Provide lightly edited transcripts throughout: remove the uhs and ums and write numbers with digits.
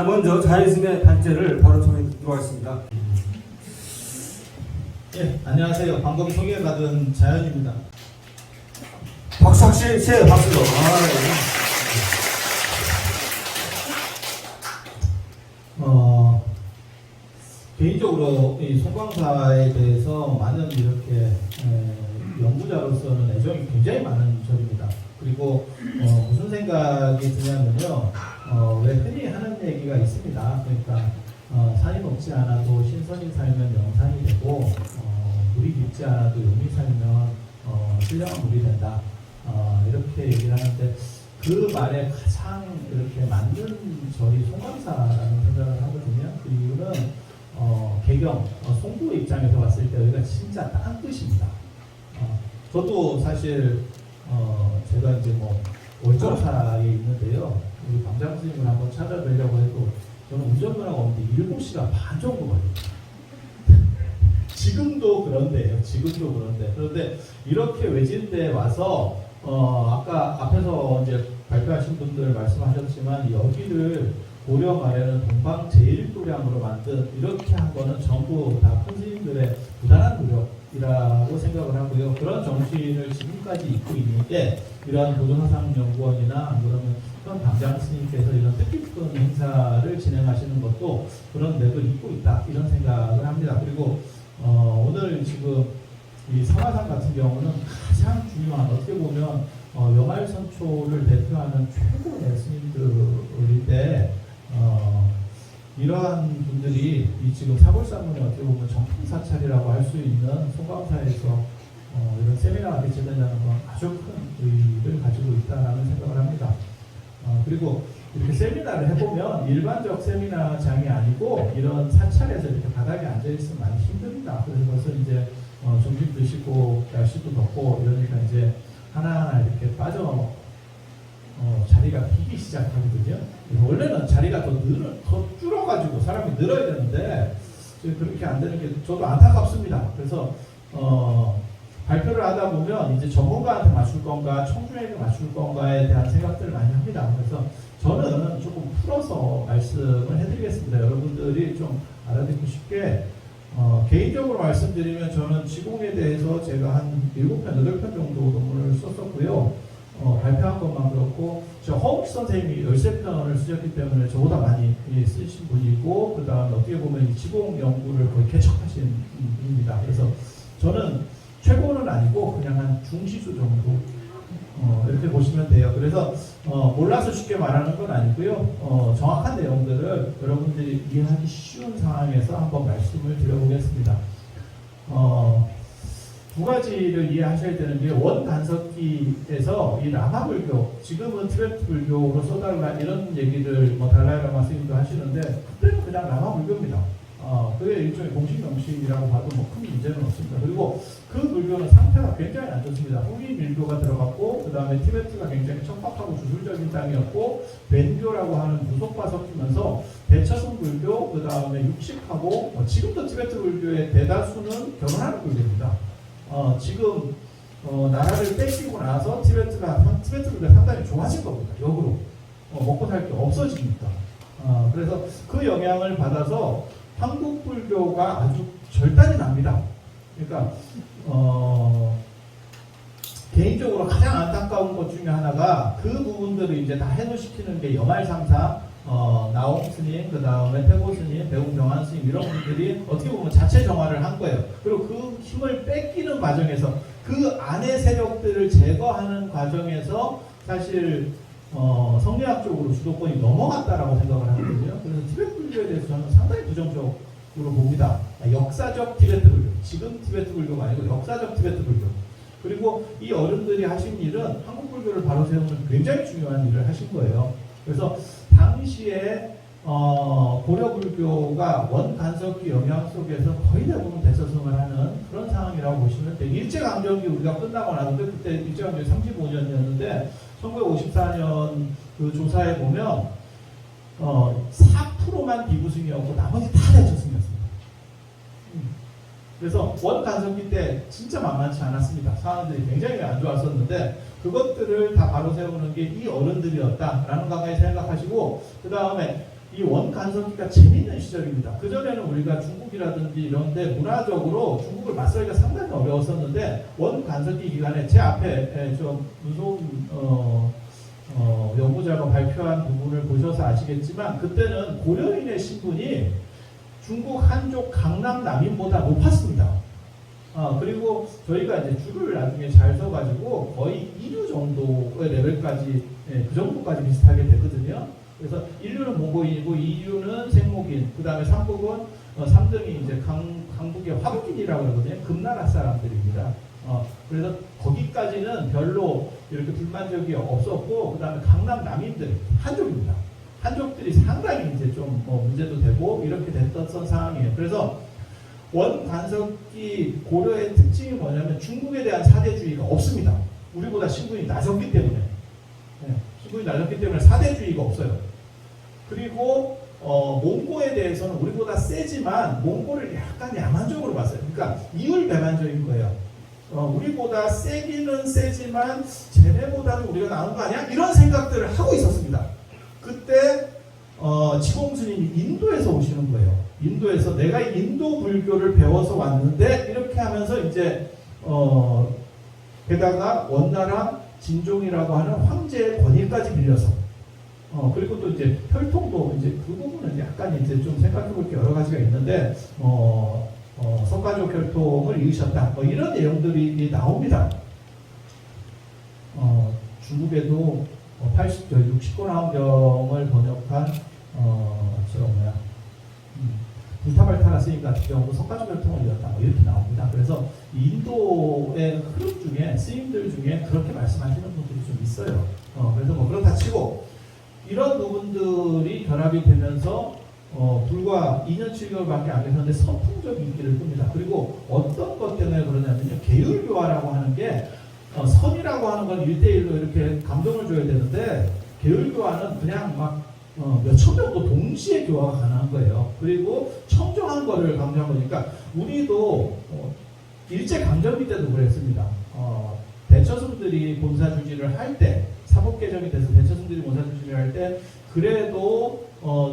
먼저 자연스님의 단체를 바로 정해드리도록 하겠습니다. 예, 안녕하세요. 방금 소개받은 자연입니다. 박수 혹시 세 박수로. 개인적으로 이 송광사에 대해서 많은 이렇게 연구자로서는 애정이 굉장히 많은 절입니다. 그리고 무슨 생각이 드냐면요, 왜 흔히 하는 얘기가 있습니다. 그러니까 산이 높지 않아도 신선이 살면 영산이 되고 물이 깊지 않아도 용이 살면 신령한 물이 된다. 이렇게 얘기를 하는데 그 말에 가장 이렇게 맞는 절이 송광사라는 생각을 하거든요. 그 이유는 개경, 송도의 입장에서 봤을 때 여기가 진짜 딴 뜻입니다. 저도 사실 제가 이제 뭐 월정사에 있는데요. 우리 방장 스님을 한번 찾아뵈려고 해도 저는 운전면허가 없는데 7시간 반 정도 걸립니다. 지금도 그런데요. 지금도 그런데. 그런데 이렇게 외진데 와서 아까 앞에서 이제 발표하신 분들 말씀하셨지만 여기를 고려 말에는 동방 제일도량으로 만든 이렇게 한 거는 전부 다 큰 스님들의 부단한 노력이라고 생각을 하고요. 그런 정신을 지금까지 잇고 있는 게 이러한 보존화상연구원이나 안 그러면 현 방장 스님께서 이런 뜻깊은 행사를 진행하시는 것도 그런 맥을 잇고 있다 이런 생각을 합니다. 그리고 오늘 지금 이 삼화산 같은 경우는 가장 중요한 어떻게 보면 영알선초를 대표하는 최고의 스님들인데 이러한 분들이 이 지금 사골산문에 어떻게 보면 정통사찰이라고 할 수 있는 송광사에서 이런 세미나가 개최된다는 건 아주 큰 의의를 가지고 있다는 생각을 합니다. 그리고 이렇게 세미나를 해보면 일반적 세미나장이 아니고 이런 사찰에서 이렇게 바닥에 앉아있으면 많이 힘듭니다. 그래서 벌써 이제 점심 드시고 날씨도 덥고 이러니까 이제 하나하나 이렇게 빠져 자리가 비기 시작하거든요. 원래는 자리가 더 줄어가지고 사람이 늘어야 되는데 그렇게 안 되는 게 저도 안타깝습니다. 그래서 발표를 하다 보면 이제 전문가한테 맞출 건가 청중에게 맞출 건가에 대한 생각들을 많이 합니다. 그래서 저는 조금 풀어서 말씀을 해드리겠습니다. 여러분들이 좀 알아듣기 쉽게 개인적으로 말씀드리면 저는 지공에 대해서 제가 한 7편, 8편 정도 논문을 썼었고요. 발표한 것만 그렇고 저 허욱 선생님이 13편을 쓰셨기 때문에 저보다 많이 쓰신 분이고 그 다음에 어떻게 보면 이 지공 연구를 거의 개척하신 분입니다. 그래서 저는 최고는 아니고 그냥 한 중시수 정도 이렇게 보시면 돼요. 그래서 몰라서 쉽게 말하는 건 아니고요. 정확한 내용들을 여러분들이 이해하기 쉬운 상황에서 한번 말씀을 드려보겠습니다. 두 가지를 이해하셔야 되는 게 원간섭기에서 이 라마불교, 지금은 티베트 불교로 써달라 이런 얘기를 뭐 달라이라마 스님도 하시는데 그때는 그냥 라마불교입니다. 그게 일종의 공식 명식이라고 봐도 뭐 큰 문제는 없습니다. 그리고 그 불교는 상태가 굉장히 안 좋습니다. 후기 밀교가 들어갔고 그 다음에 티베트가 굉장히 척박하고 주술적인 땅이었고 벤교라고 하는 무속과 섞이면서 대처성 불교 그 다음에 육식하고 지금도 티베트 불교의 대다수는 결혼하는 불교입니다. 지금 나라를 뺏기고 나서 티베트가 상당히 좋아진 겁니다. 역으로 먹고 살 게 없어지니까. 그래서 그 영향을 받아서 한국 불교가 아주 절단이 납니다. 그러니까 개인적으로 가장 안타까운 것 중에 하나가 그 부분들을 이제 다 해소시키는 게 영알삼사, 나홍 스님, 그 다음에 태고 스님, 배웅병환 스님 이런 분들이 어떻게 보면 자체 정화를 한 거예요. 그리고 그 힘을 뺏기는 과정에서 그 안의 세력들을 제거하는 과정에서 사실 성리학적으로 주도권이 넘어갔다라고 생각을 하거든요. 그래서 티베트 불교에 대해서 저는 상당히 부정적으로 봅니다. 역사적 티베트 불교, 지금 티베트 불교가 아니고 역사적 티베트 불교. 그리고 이 어른들이 하신 일은 한국 불교를 바로 세우는 굉장히 중요한 일을 하신 거예요. 그래서 당시에 고려 불교가 원간섭기 영향 속에서 거의 대부분 대서승을 하는 그런 상황이라고 보시면 돼요. 일제강점기 우리가 끝나고 나는데 그때 일제강점기 35년이었는데 1954년 그 조사에 보면 4%만 비부승이었고 나머지 다 대처승이었습니다. 그래서 원간섭기 때 진짜 만만치 않았습니다. 상황들이 굉장히 안 좋았었는데 그것들을 다 바로 세우는 게 이 어른들이었다라는 가까이 생각하시고 그 다음에 이 원간섭기가 재밌는 시절입니다. 그전에는 우리가 중국이라든지 이런 데 문화적으로 중국을 맞서기가 상당히 어려웠었는데 원간섭기 기간에 제 앞에 좀 무서운 연구자가 발표한 부분을 보셔서 아시겠지만 그때는 고려인의 신분이 중국 한족 강남 남인보다 높았습니다. 그리고 저희가 이제 줄을 나중에 잘 서가지고 거의 2류 정도의 레벨까지, 그 정도까지 비슷하게 되거든요. 그래서 1류는 몽고인이고 2류는 생목인, 그 다음에 3북은 3등이 이제 강북의 화북인이라고 그러거든요. 금나라 사람들입니다. 그래서 거기까지는 별로 이렇게 불만족이 없었고, 그 다음에 강남 남인들, 한족입니다. 한족들이 상당히 이제 좀 문제도 되고 이렇게 됐던 상황이에요. 그래서 원간섭기 고려의 특징이 뭐냐면 중국에 대한 사대주의가 없습니다. 우리보다 신분이 낮았기 때문에. 신분이 낮았기 때문에 사대주의가 없어요. 그리고 몽고에 대해서는 우리보다 세지만 몽고를 약간 야만적으로 봤어요. 그러니까 이율배반적인 거예요. 우리보다 세기는 세지만 쟤네보다는 우리가 나은 거 아니야? 이런 생각들을 하고 있었습니다. 그때 지공스님이 인도에서 오시는 거예요. 인도에서 내가 인도 불교를 배워서 왔는데 이렇게 하면서 이제 게다가 원나라 진종이라고 하는 황제의 권위까지 빌려서 그리고 또 이제 혈통도 이제 그 부분은 약간 이제 좀 생각해 볼 게 여러 가지가 있는데 석가족 혈통을 이으셨다. 이런 내용들이 나옵니다. 중국에도 60권 화엄경을 번역한 불타발타라 스님 같은 경우도 석가족 혈통을 이었다. 이렇게 나옵니다. 그래서 인도의 흐름 중에 스님들 중에 그렇게 말씀하시는 분들이 좀 있어요. 그래서 그렇다 치고 이런 부분들이 결합이 되면서 불과 2년 7개월밖에 안 됐는데 선풍적 인기를 끕니다. 그리고 어떤 것 때문에 그러냐면요. 계율교화라고 하는 게 선이라고 하는 건 1대1로 이렇게 감동을 줘야 되는데 계율교화는 그냥 막 몇천 명도 동시에 교화가 가능한 거예요. 그리고 청정한 거를 강조한 거니까 우리도 일제강점기 때도 그랬습니다. 대처승들이 본사주지를 할 때 사법개정이 돼서 대처승들이 본사주지를 할 때 그래도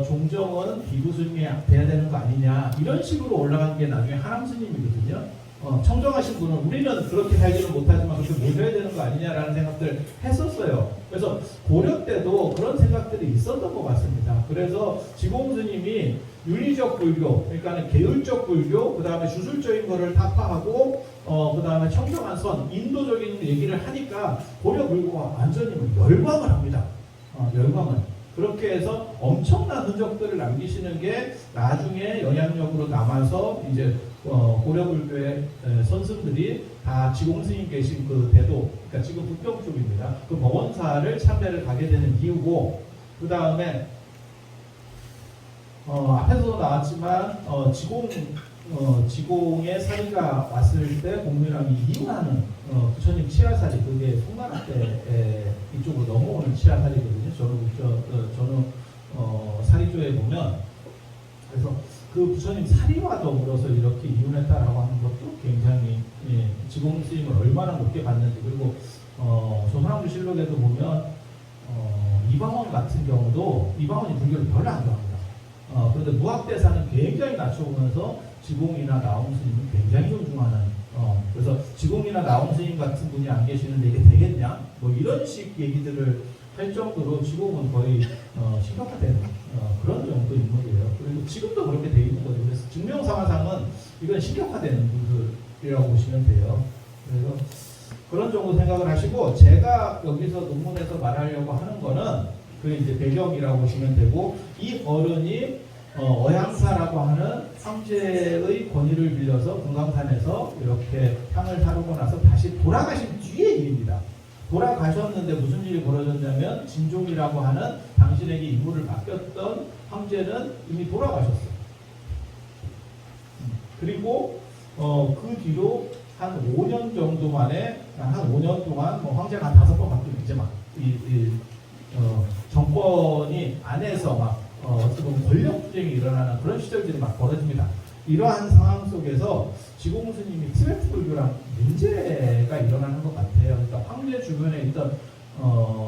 종정은 비구스님이 돼야 되는 거 아니냐 이런 식으로 올라간 게 나중에 하람스님이거든요. 청정하신 분은 우리는 그렇게 살지는 못하지만 그렇게 모셔야 되는 거 아니냐라는 생각들을 했었어요. 그래서 고려 때도 그런 생각들이 있었던 것 같습니다. 그래서 지공스님이 윤리적 불교, 그러니까 계율적 불교, 그 다음에 주술적인 거를 타파하고, 그 다음에 청정한 선, 인도적인 얘기를 하니까 고려 불교가 완전히 열광을 합니다. 열광을. 그렇게 해서 엄청난 흔적들을 남기시는 게 나중에 영향력으로 남아서 이제 고려 불교의 선수들이 다 지공스님 계신 그 대도, 그러니까 지금 북경 쪽입니다. 그 법원사를 참배를 가게 되는 이유고, 그 다음에 앞에서도 나왔지만 지공의 사리가 왔을 때 공유랑이 이혼하는 부처님 치라사리, 그게 송나라 때 이쪽으로 넘어오는 치라사리거든요. 저는 사리조에 보면 그래서 그 부처님 사리와 더불어서 이렇게 이혼했다라고 하는 것도 굉장히 지공 스님을 얼마나 높게 봤는지, 그리고 조선왕조실록에도 보면 이방원 같은 경우도 이방원이 불교를 별로 안 좋아합니다. 그런데 무학대사는 굉장히 낮춰보면서 지공이나 나홍 스님을 굉장히 존중하는, 그래서 지공이나 나홍 스님 같은 분이 안 계시는데 이게 되겠냐? 이런 식 얘기들을 할 정도로 지공은 거의 심각화되는 그런 정도 인물이에요. 그리고 지금도 그렇게 돼 있는 거죠. 그래서 증명사화상은 이건 심각화되는 분들이라고 보시면 돼요. 그래서 그런 정도 생각을 하시고, 제가 여기서 논문에서 말하려고 하는 거는 그게 이제 배경이라고 보시면 되고, 이 어른이 어양사라고 하는 황제의 권위를 빌려서 금강산에서 이렇게 향을 사르고 나서 다시 돌아가신 뒤의 일입니다. 돌아가셨는데 무슨 일이 벌어졌냐면 진종이라고 하는 당신에게 임무를 맡겼던 황제는 이미 돌아가셨어요. 그리고 그 뒤로 한 5년 정도 만에, 한 5년 동안 황제가 한 5번 바뀌면 이제 막 정권이 안에서 막 어떻게 보면 권력투쟁이 일어나는 그런 시절들이 막 벌어집니다. 이러한 상황 속에서 지공스님이 티베트 불교랑 문제가 일어나는 것 같아요. 그러니까 황제 주변에 있던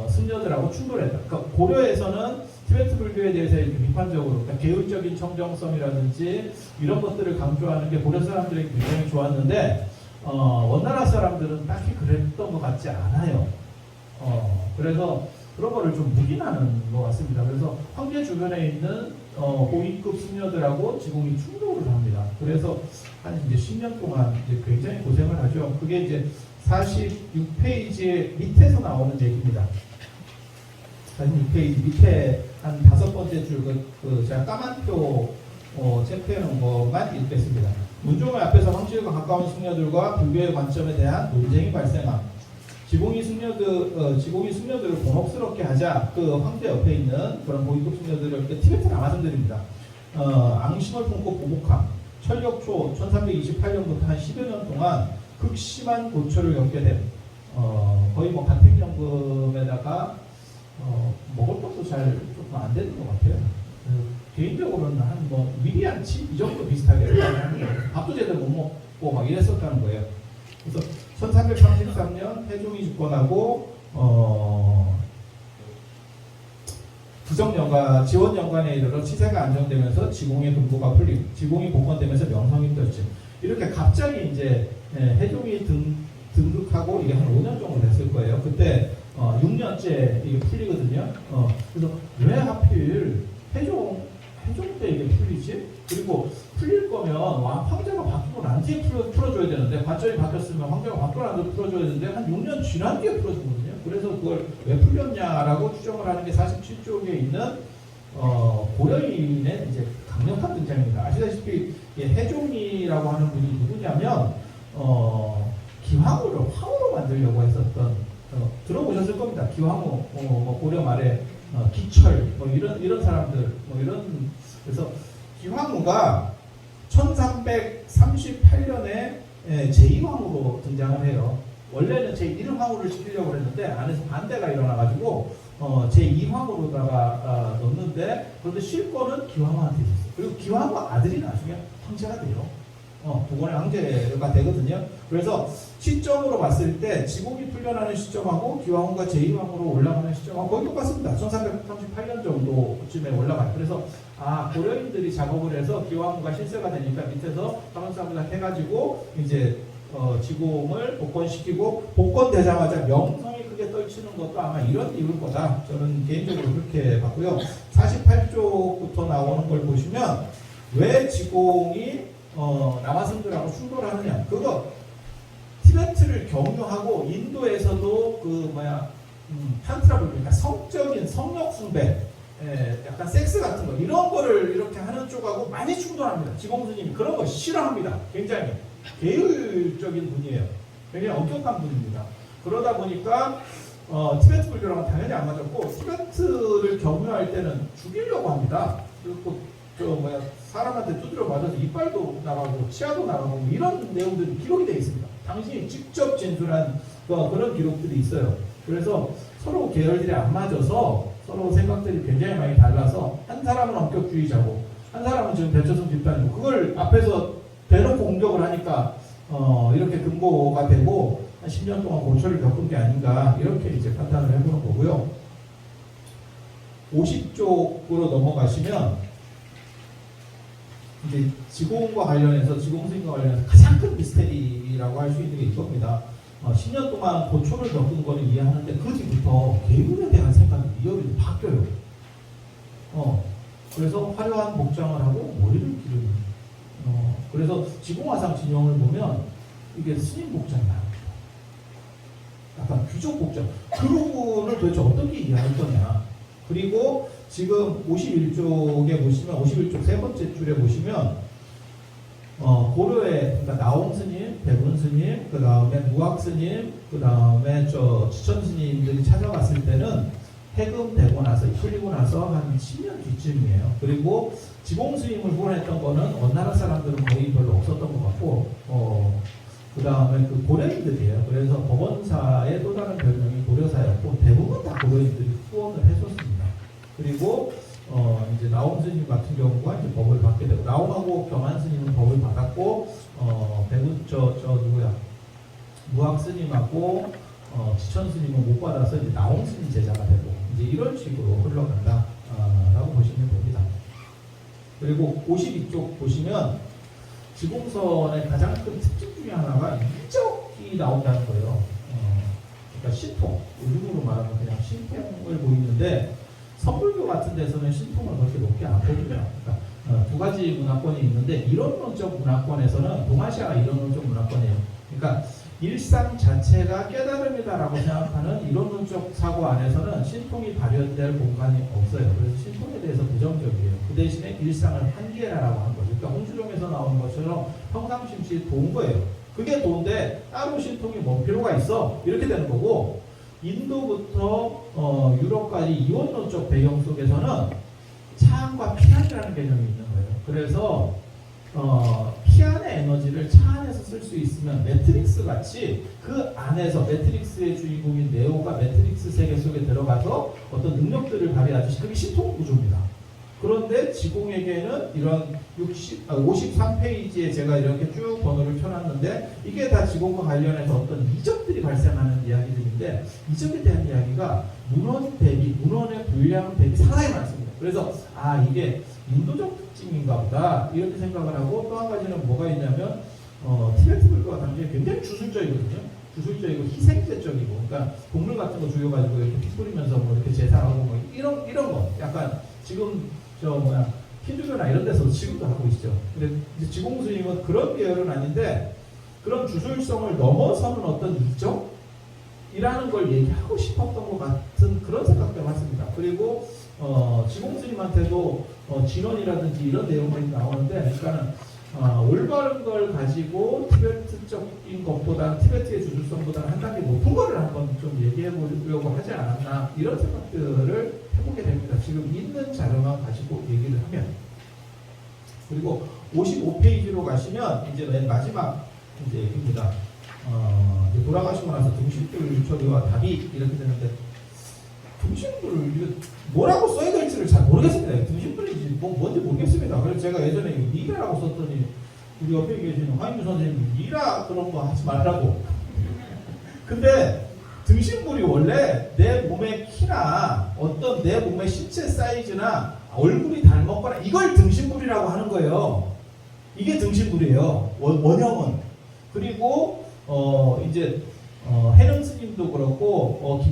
승려들하고 충돌했다. 그러니까 고려에서는 티베트 불교에 대해서 이렇게 비판적으로 그러니까 계율적인 청정성이라든지 이런 것들을 강조하는 게 고려 사람들에게 굉장히 좋았는데 원나라 사람들은 딱히 그랬던 것 같지 않아요. 그래서 그런 거를 좀 묵인하는 것 같습니다. 그래서 황제 주변에 있는 고위급 승려들하고 지공이 충돌을 합니다. 그래서 한 이제 10년 동안 이제 굉장히 고생을 하죠. 그게 이제 46페이지의 밑에서 나오는 얘기입니다. 46페이지 밑에 한 5번째 줄, 제가 까만표 체크해 놓은 것만 읽겠습니다. 문종의 앞에서 황실과 가까운 승려들과 불교의 관점에 대한 논쟁이 발생함. 지공이 승려들을 곤혹스럽게 하자 그 황제 옆에 있는 그런 고위급 승려들을 티베트 남아선들입니다. 앙심을 품고 보복함. 철력초 1328년부터 한 10여 년 동안 극심한 고초를 겪게 됨. 거의 뭐 가택연금에다가 먹을 것도 잘 좀 안 되는 것 같아요. 개인적으로는 한 뭐 미리안치 이 정도 비슷하게 하는 거예요. 밥도 제대로 못 먹고 막 이랬었다는 거예요. 그래서 1333년 태종이 집권하고 지원연간에 이르러 치세가 안정되면서 지공의 분부가 풀리고 지공이 복권되면서 명성이 떨치. 이렇게 갑자기 이제 태종이 등극하고 이게 한 5년 정도 됐을 거예요. 그때 6년째 이게 풀리거든요. 그래서 왜 하필 태종 때 이게 풀리지? 그리고 풀릴 거면 황제가 바뀌고 난 뒤에 풀어줘야 되는데 관점이 바뀌었으면 황제가 바뀌고 난 뒤에 풀어줘야 되는데 한 6년 지난 뒤에 풀어주거든요. 그래서 그걸 왜 풀렸냐라고 추정을 하는 게 47쪽에 있는 고려인의 이제 강력한 등장입니다. 아시다시피 해종이라고 하는 분이 누구냐면 기황후를 황후로 만들려고 했었던 들어보셨을 겁니다. 기황후 고려 말에 기철 이런 사람들 그래서 기황후가 1338년에 제2황후로 등장을 해요. 원래는 제1황후를 시키려고 했는데 안에서 반대가 일어나가지고 제2황후로다가 넣는데 그런데 실권은 기황후한테 있었어요. 그리고 기황후 아들이 나중에 황제가 돼요. 두 번의 황제가 되거든요. 그래서 시점으로 봤을 때 지공이 풀려나는 시점하고 기황후가 제2황후로 올라가는 시점하고 거의 똑같습니다. 1338년 정도쯤에 올라가요. 그래서 고려인들이 작업을 해서 기황후가 실세가 되니까 밑에서 사방사부가 해가지고 이제 지공을 복권시키고 복권되자마자 명성이 크게 떨치는 것도 아마 이런 이유일 거다. 저는 개인적으로 그렇게 봤고요. 48쪽부터 나오는 걸 보시면 왜 지공이 남아선들하고 충돌하느냐. 그거 티베트를 경유하고 인도에서도 탄트라불 그러니까 성적인 성력 숭배, 약간 섹스 같은 거 이런 거를 이렇게 하는 쪽하고 많이 충돌합니다. 지공스님이 그런 거 싫어합니다. 굉장히 계율적인 분이에요. 굉장히 엄격한 분입니다. 그러다 보니까 티베트 불교랑은 당연히 안 맞았고 티베트를 경유할 때는 죽이려고 합니다. 그리고 사람한테 두드려 맞아서 이빨도 나가고 치아도 나가고 이런 내용들이 기록이 되어 있습니다. 당신이 직접 진술한 그런 기록들이 있어요. 그래서 서로 계열들이 안 맞아서 서로 생각들이 굉장히 많이 달라서 한 사람은 엄격주의자고 한 사람은 지금 대처성 집단이고 그걸 앞에서 대놓고 공격을 하니까 이렇게 근거가 되고 한 10년 동안 고초를 겪은 게 아닌가 이렇게 이제 판단을 해보는 거고요. 50쪽으로 넘어가시면 이제 지공과 관련해서 지공스님과 관련해서 가장 큰 미스테리라고 할 수 있는 게 이겁니다. 10년 동안 고초를 겪은 거는 이해하는데 그 뒤부터 계율에 대한 생각이 리얼이 바뀌어요. 그래서 화려한 복장을 하고 머리를 기르는. 그래서 지공화상 진영을 보면 이게 스님 복장이 나옵니다. 약간 귀족 복장. 그 부분을 도대체 어떻게 이해할 거냐. 그리고 지금 51쪽에 보시면 51쪽 세 번째 줄에 보시면 고려의 그러니까 나홍 스님, 대분 스님, 그 다음에 무학 스님, 그 다음에 지천 스님들이 찾아갔을 때는 해금되고 나서 풀리고 나서 한 10년 뒤쯤이에요. 그리고 지공 스님을 후원했던 거는 원나라 사람들은 거의 별로 없었던 것 같고 그 다음에 그 고려인들이에요. 그래서 법원사의 또 다른 별명이 고려사였고 대부분 다 고려인들이 후원을 했었습니다. 그리고 이제 나홍 스님 같은 경우가 이제 법을 받게 되고 나홍하고 경한 스님은 법을 받았고 대군 누구야 무학 스님하고 지천 스님은 못 받아서 이제 나홍 스님 제자가 되고 이제 이런 식으로 흘러간다. 그리고 52쪽 보시면 지공선의 가장 큰 특징 중에 하나가 이적이 나온다는 거예요. 그러니까 신통, 요즘으로 말하면 그냥 신통을 보이는데 선불교 같은 데서는 신통을 그렇게 높게 안 보거든요. 그러니까 두 가지 문화권이 있는데 이론론적 문화권에서는 동아시아가 이론론적 문화권이에요. 그러니까 일상 자체가 깨달음이다라고 생각하는 이론론적 사고 안에서는 신통이 발현될 공간이 없어요. 그래서 신통에 대해서 부정적이에요. 그 대신에 일상을 한계라고 하는 거죠. 그러니까 홍수룡에서 나오는 것처럼 평상심시 도운 거예요. 그게 도인데 따로 신통이 뭔 필요가 있어? 이렇게 되는 거고, 인도부터 유럽까지 이원론적 배경 속에서는 차안과 피안이라는 개념이 있는 거예요. 그래서 피안의 에너지를 차 안에서 쓸 수 있으면 매트릭스 같이 그 안에서 매트릭스의 주인공인 네오가 매트릭스 세계 속에 들어가서 어떤 능력들을 발휘하듯이 그게 신통 구조입니다. 그런데 지공에게는 이런 53페이지에 제가 이렇게 쭉 번호를 펴놨는데 이게 다 지공과 관련해서 어떤 이적들이 발생하는 이야기들인데 이적에 대한 이야기가 문헌 대비, 문헌의 분량 대비 상당히 많습니다. 그래서 이게 인도적 특징인가 보다 이렇게 생각을 하고, 또 한 가지는 뭐가 있냐면 티베트 불교가 당시에 굉장히 주술적이거든요. 주술적이고 희생제적이고, 그러니까 동물 같은 거 죽여가지고 이렇게 피 뿌리면서 뭐 이렇게 제사하고 뭐 이런 거 약간 지금 힌두교나 이런 데서 지금도 하고 있죠. 근데 이제 지공 스님은 그런 계열은 아닌데 그런 주술성을 넘어서는 어떤 이적이라는 걸 얘기하고 싶었던 것 같은 그런 생각도 해봤습니다. 그리고 지공 스님한테도 진원이라든지 이런 내용들이 나오는데, 그러니까는 올바른 걸 가지고 티베트적인 것보다 티베트의 주술성보다는 한 단계 높은 거를 한번 좀 얘기해 보려고 하지 않았나, 이런 생각들을 해보게 됩니다. 지금 있는 자료만 가지고 얘기를 하면. 그리고 55페이지로 가시면 이제 맨 마지막 이제 얘기입니다. 이제 돌아가시고 나서 등신불 처리와 답이 이렇게 되는데, 등신불을 이거 뭐라고 써야 될지를 잘 모르겠습니다. 등신불인지 뭔지 모르겠습니다. 그래서 제가 예전에 미라라고 썼더니 우리 옆에 계시는 황인주 선생님이 미라 그런 거 하지 말라고. 근데 등신불이 원래 내 몸의 키나 어떤 내 몸의 신체 사이즈나 얼굴이 닮았거나 이걸 등신불이라고 하는 거예요. 이게 등신불이에요. 원형은. 그리고 이제 해능 스님도 그렇고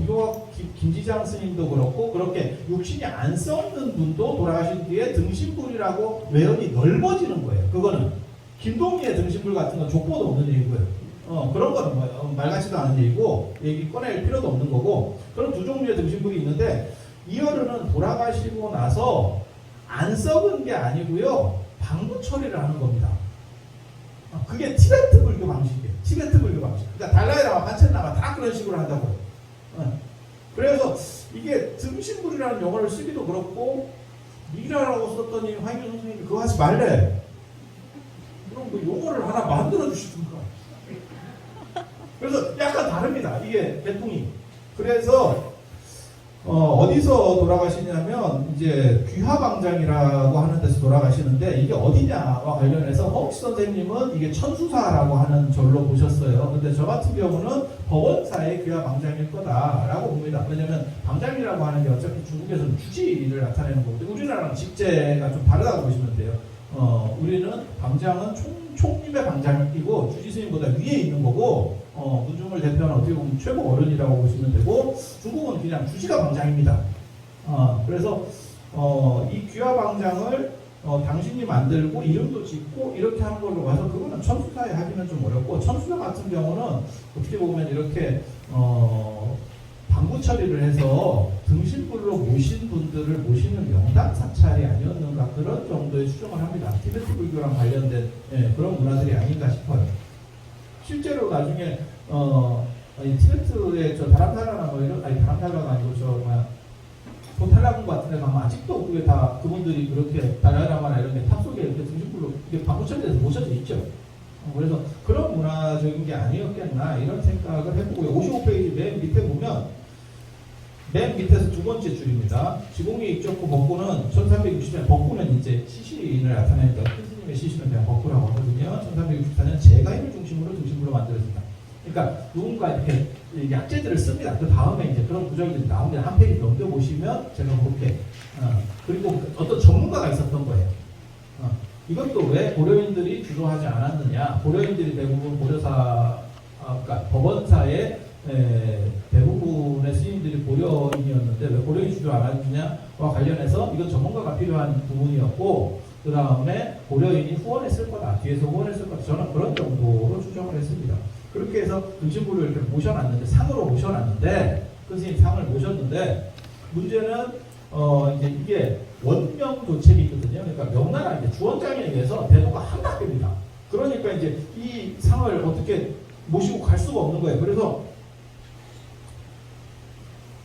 김지장 스님도 그렇고 그렇게 육신이 안 썩는 분도 돌아가신 뒤에 등신불이라고 외연이 넓어지는 거예요. 그거는 김동희의 등신불 같은 건 족보도 없는 얘기고요. 그런 거는 말 같지도 않은 얘기고 얘기 꺼낼 필요도 없는 거고, 그런 두 종류의 등신불이 있는데 이어르는 돌아가시고 나서 안 썩은 게 아니고요, 방부 처리를 하는 겁니다. 그게 티베트 불교 방식이에요. 티베트 불교 방식. 그러니까 달라이라마, 판첸라마 다 그런 식으로 한다고요. 그래서 이게 등신불이라는 용어를 쓰기도 그렇고, 미라라고 썼더니 황인주 선생님이 그거 하지 말래. 그럼 그 용어를 하나 만들어 주시든가. 그래서 약간 다릅니다. 이게 대통이. 그래서 어디서 돌아가시냐면 이제 귀화방장이라고 하는 데서 돌아가시는데, 이게 어디냐와 관련해서 허욱시 선생님은 이게 천수사라고 하는 절로 보셨어요. 근데 저 같은 경우는 법원사의 귀화방장일 거다라고 봅니다. 왜냐면 방장이라고 하는 게 어차피 중국에서는 주지를 나타내는 거고, 우리나라랑 직제가 좀 다르다고 보시면 돼요. 우리는 방장은 총님의 방장이고 주지 스님보다 위에 있는 거고, 문중을 대표하는 어떻게 보면 최고 어른이라고 보시면 되고, 중국은 그냥 주지가 방장입니다. 그래서 이 귀화방장을 당신이 만들고 이름도 짓고 이렇게 하는 걸로 봐서 그거는 천수사에 하기는 좀 어렵고, 천수사 같은 경우는 어떻게 보면 이렇게 방부 처리를 해서 등신불로 모신 분들을 모시는 명당 사찰이 아니었는가, 그런 정도의 추정을 합니다. 티베트 불교랑 관련된 그런 문화들이 아닌가 싶어요. 실제로 나중에 티베트의 저 다람살라나 뭐 이런, 다람살라가 아니고 도탈라궁 같은 데 가면 아직도 그게 다 그분들이 그렇게 달라이라마나 이런 데 탑 속에 이렇게 등신불로 이렇게 방부 처리돼서 모셔져 있죠. 그래서 그런 문화적인 게 아니었겠나 이런 생각을 해보고요. 55페이지 맨 밑에 보면 맨 밑에서 두 번째 줄입니다. 지공이 입적고 법구는 1360년, 법구는 이제 시신을 나타내니까 스님의 시신을 그냥 법구라고 하거든요. 1364년 제가인을 중심으로 등신불로 만들어진다. 그러니까 누군가 이렇게 약재들을 씁니다. 그 다음에 이제 그런 구절들이 나오는데 한 페이지 넘겨보시면 제가 그렇게 그리고 어떤 전문가가 있었던 거예요. 이것도 왜 고려인들이 주도하지 않았느냐? 고려인들이 대부분 그러니까 법원사의 대부분의 스님들이 고려인이었는데 왜 고려인이 주도 안 했느냐와 관련해서 이건 전문가가 필요한 부분이었고, 그 다음에 고려인이 후원했을 거다, 뒤에서 후원했을 거다, 저는 그런 정도로 추정을 했습니다. 그렇게 해서 등신부를 이렇게 모셔놨는데, 상으로 모셔놨는데, 큰 스님 상을 모셨는데, 문제는 이제 이게 원명 도책이 있거든요. 그러니까 명나라 이제 주원장에 의해서 대도가 함락됩니다. 그러니까 이제 이 상을 어떻게 모시고 갈 수가 없는 거예요. 그래서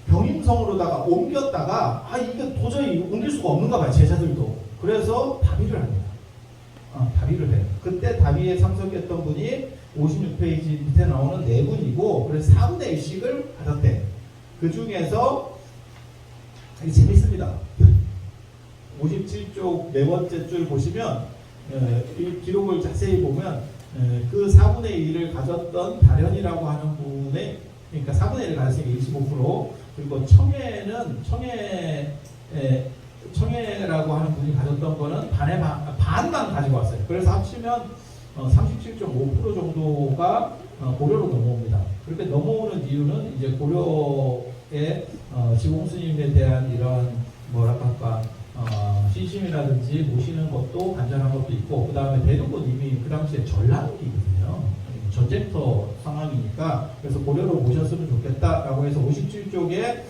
병임성으로다가 옮겼다가 이거 도저히 옮길 수가 없는가 봐요, 제자들도. 그래서 다비를 합니다. 다비를 해요. 그때 다비에 참석했던 분이 56페이지 밑에 나오는 네 분이고, 그래서 4분의 1씩을 받았대. 그 중에서 되게 재밌습니다. 57쪽 네 번째 줄 보시면 이 기록을 자세히 보면 그 4분의 1을 가졌던 다련이라고 하는 분의, 그러니까 4분의 1을 가졌으니까 25%, 그리고 청해라고 하는 분이 가졌던 거는 반만 가지고 왔어요. 그래서 합치면 37.5% 정도가 고려로 넘어옵니다. 그렇게 넘어오는 이유는 이제 고려의 지공스님에 대한 이런 뭐랄까 할까 신심이라든지 모시는 것도 간절한 것도 있고, 그 다음에 대동도 이미 그 당시에 전랑이거든요. 전쟁터 상황이니까, 그래서 고려로 모셨으면 좋겠다라고 해서 57쪽에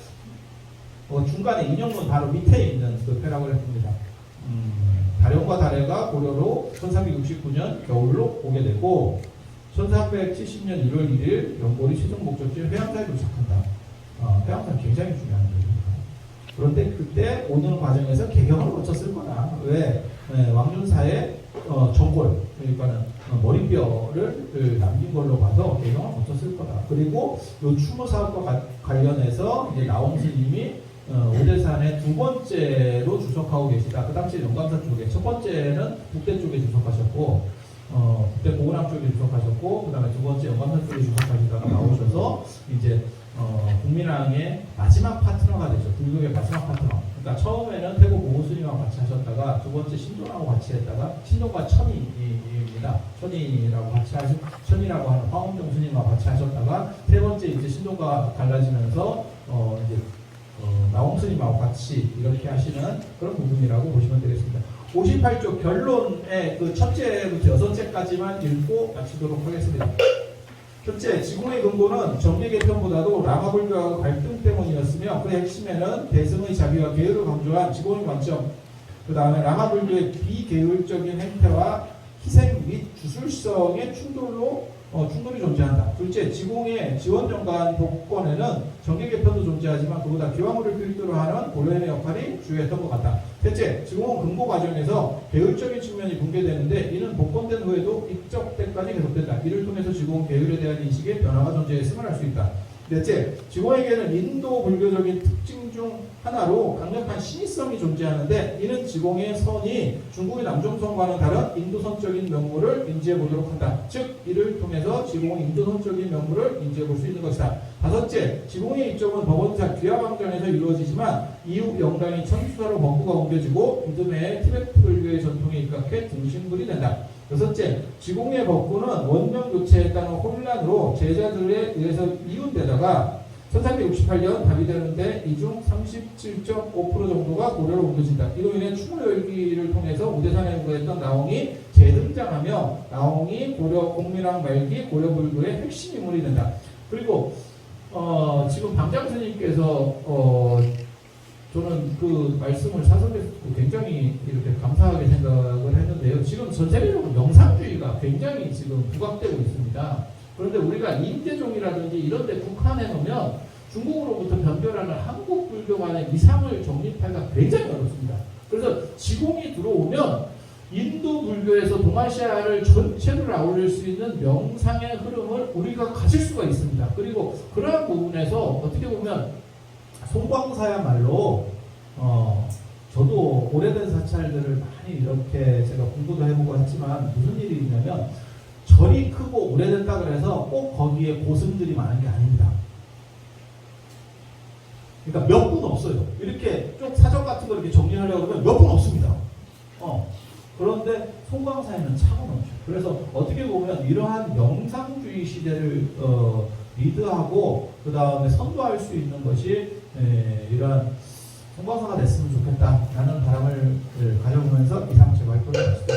중간에 인용문 바로 밑에 있는 그 패락을 했습니다. 다련과 다래가 고려로 1369년 겨울로 오게 되고, 1370년 1월 1일 연골이 최종 목적지 회양사에 도착한다. 회양사는 굉장히 중요한 거예요. 그런데 그때 오는 과정에서 개경을 거쳤을 거다. 왜? 왕윤사의 전골, 그러니까는 머리뼈를 남긴 걸로 봐서 개경을 거쳤을 거다. 그리고 요 추모 사업과 관련해서 이제 나홍 스님이 오대산에 두 번째로 주석하고 계시다. 그 당시에 영감사 쪽에, 첫 번째는 북대 쪽에 주석하셨고, 북대 고구남 쪽에 주석하셨고, 그 다음에 두 번째 영감사 쪽에 주석하시다가 나오셔서 이제 국민왕의 마지막 파트너가 되죠. 불교의 마지막 파트너. 그러니까 처음에는 태국 보호스님하고 같이 하셨다가, 두 번째 신존하고 같이 했다가, 신존과 천이입니다. 천이라고 하는 황원경 스님하고 같이 하셨다가, 세 번째 이제 신존과 갈라지면서 이제 나홍 스님하고 같이 이렇게 하시는 그런 부분이라고 보시면 되겠습니다. 58쪽 결론의 그 첫째부터 여섯째까지만 읽고 마치도록 하겠습니다. 첫째, 지공의 근본은 정계개편보다도 라마불교와 갈등 때문이었으며, 그 핵심에는 대승의 자비와 계율을 강조한 지공의 관점, 그 다음에 라마불교의 비계율적인 행태와 희생 및 주술성의 충돌이 존재한다. 둘째, 지공의 지원정관 복권에는 정계개편도 존재하지만 그보다 기왕후를 필두로 하는 고려인의 역할이 주요했던 것 같다. 셋째, 지공은 근고 과정에서 계율적인 측면이 붕괴되는데 이는 복권된 후에도 입적 때까지 계속된다. 이를 통해서 지공은 계율에 대한 인식의 변화가 존재했음을 알 수 있다. 넷째, 지공에게는 인도 불교적인 특징 중 하나로 강력한 신의성이 존재하는데, 이는 지공의 선이 중국의 남종선과는 다른 인도선적인 면모를 인지해 보도록 한다. 즉 이를 통해서 지공의 인도선적인 면모를 인지해 볼 수 있는 것이다. 다섯째, 지공의 입적은 법원사 귀화방전에서 이루어지지만 이후 영당이 천수사로 법구가 옮겨지고 인도내의 티베트 불교의 전통에 입각해 등신불이 된다. 여섯째, 지공의 법구는 원명 교체에 따른 혼란으로 제자들에 의해서 이윤되다가 1368년 답이되는데 이 중 37.5% 정도가 고려로 옮겨진다. 이로 인해 추모열기를 통해서 오대산에 연구했던 나홍이 재등장하며 나홍이 고려 공민왕 말기 고려불교의 핵심 인물이 된다. 그리고 지금 방장 스님께서 저는 그 말씀을 사석에서 듣고 굉장히 이렇게 감사하게 생각을 했는데요. 지금 전 세계적으로 명상주의가 굉장히 지금 부각되고 있습니다. 그런데 우리가 인대종이라든지 이런 데 국한해 놓으면 중국으로부터 변별하는 한국 불교 간의 이상을 정립하기가 굉장히 어렵습니다. 그래서 지공이 들어오면 인도 불교에서 동아시아를 전체를 아울릴 수 있는 명상의 흐름을 우리가 가질 수가 있습니다. 그리고 그러한 부분에서 어떻게 보면 송광사야말로 저도 오래된 사찰들을 많이 이렇게 제가 공부도 해보고 했지만 무슨 일이 있냐면, 절이 크고 오래됐다 그래서 꼭 거기에 고승들이 많은 게 아닙니다. 그러니까 몇 분 없어요. 이렇게 쭉 사적 같은 거 이렇게 정리하려고 하면 몇 분 없습니다. 그런데 송광사에는 차고 넘쳐. 그래서 어떻게 보면 이러한 영상주의 시대를 리드하고 그 다음에 선도할 수 있는 것이 이러한 송광사가 됐으면 좋겠다라는 바람을 가져보면서 이상 제 발표를 마치겠습니다.